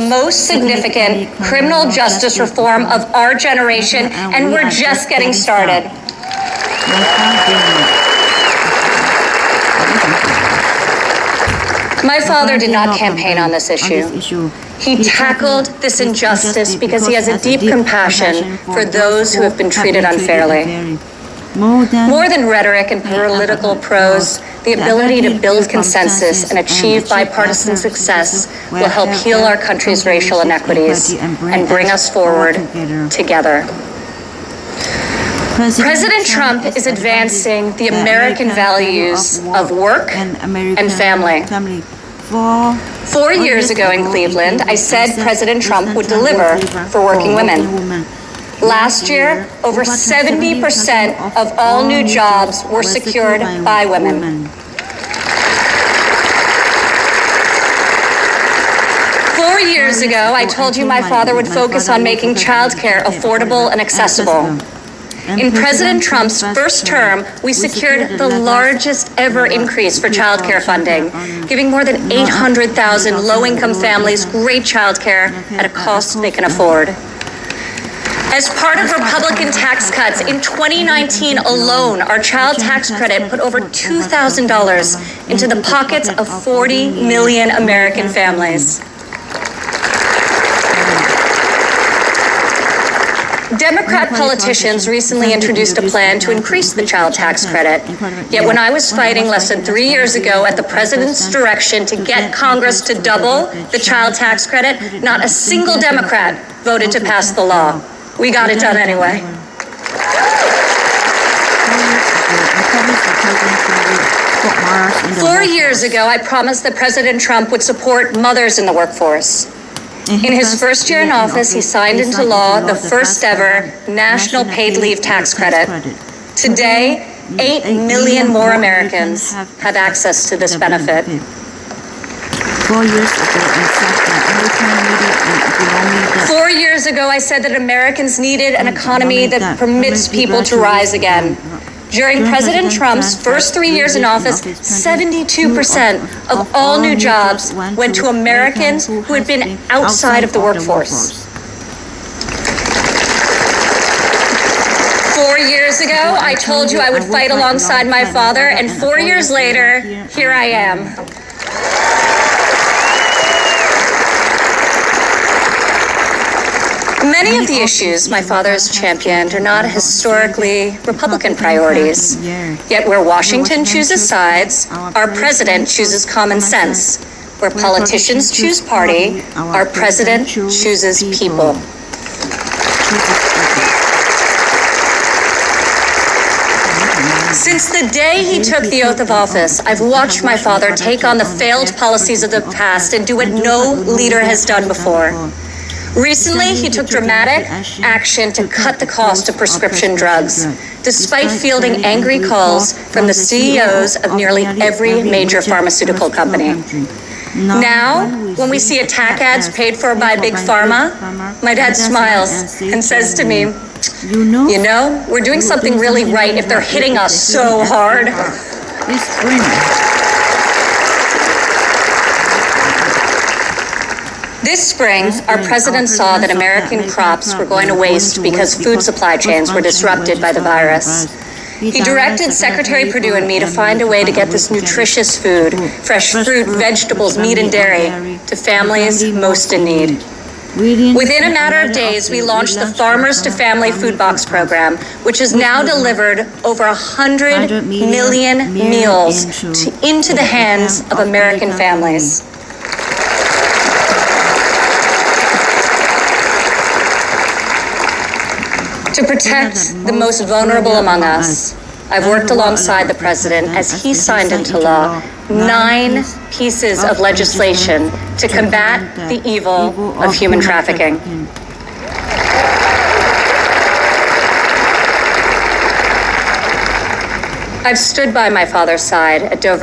most significant criminal justice reform of our generation, and we're just getting started. My father did not campaign on this issue. He tackled this injustice because he has a deep compassion for those who have been treated unfairly. More than rhetoric and political prose, the ability to build consensus and achieve bipartisan success will help heal our country's racial inequities and bring us forward together. President Trump is advancing the American values of work and family. 4 years ago in Cleveland, I said President Trump would deliver for working women. Last year, over 70% of all new jobs were secured by women. 4 years ago, I told you my father would focus on making childcare affordable and accessible. In President Trump's first term, we secured the largest ever increase for child care funding, giving more than 800,000 low-income families great child care at a cost they can afford. As part of Republican tax cuts, in 2019 alone, our child tax credit put over $2,000 into the pockets of 40 million American families. Democrat politicians recently introduced a plan to increase the child tax credit. Yet when I was fighting less than 3 years ago at the president's direction to get Congress to double the child tax credit, not a single Democrat voted to pass the law. We got it done anyway. Four years ago, I promised that President Trump would support mothers in the workforce. In his first year in office, he signed into law the first ever national paid leave tax credit. Today, 8 million more Americans have access to this benefit. 4 years ago, I said that American needed an economy that 4 years ago, I said that Americans needed an economy that permits people to rise again. During President Trump's first 3 years in office, 72% of all new jobs went to Americans who had been outside of the workforce. 4 years ago, I told you I would fight alongside my father, and 4 years later, here I am. Many of the issues my father has championed are not historically Republican priorities. Yet where Washington chooses sides, our president chooses common sense. Where politicians choose party, our president chooses people. Since the day he took the oath of office, I've watched my father take on the failed policies of the past and do what no leader has done before. Recently, he took dramatic action to cut the cost of prescription drugs, despite fielding angry calls from the CEOs of nearly every major pharmaceutical company. Now, when we see attack ads paid for by Big Pharma, my dad smiles and says to me, "You know, we're doing something really right if they're hitting us so hard." This spring, our president saw that American crops were going to waste because food supply chains were disrupted by the virus. He directed Secretary Perdue and me to find a way to get this nutritious food, fresh fruit, vegetables, meat, and dairy, to families most in need. Within a matter of days, we launched the Farmers to Family Food Box program, which has now delivered over 100 million meals into the hands of American families. To protect the most vulnerable among us, I've worked alongside the president as he signed into law 9 pieces of legislation to combat the evil of human trafficking. I've stood by my father's side at Dover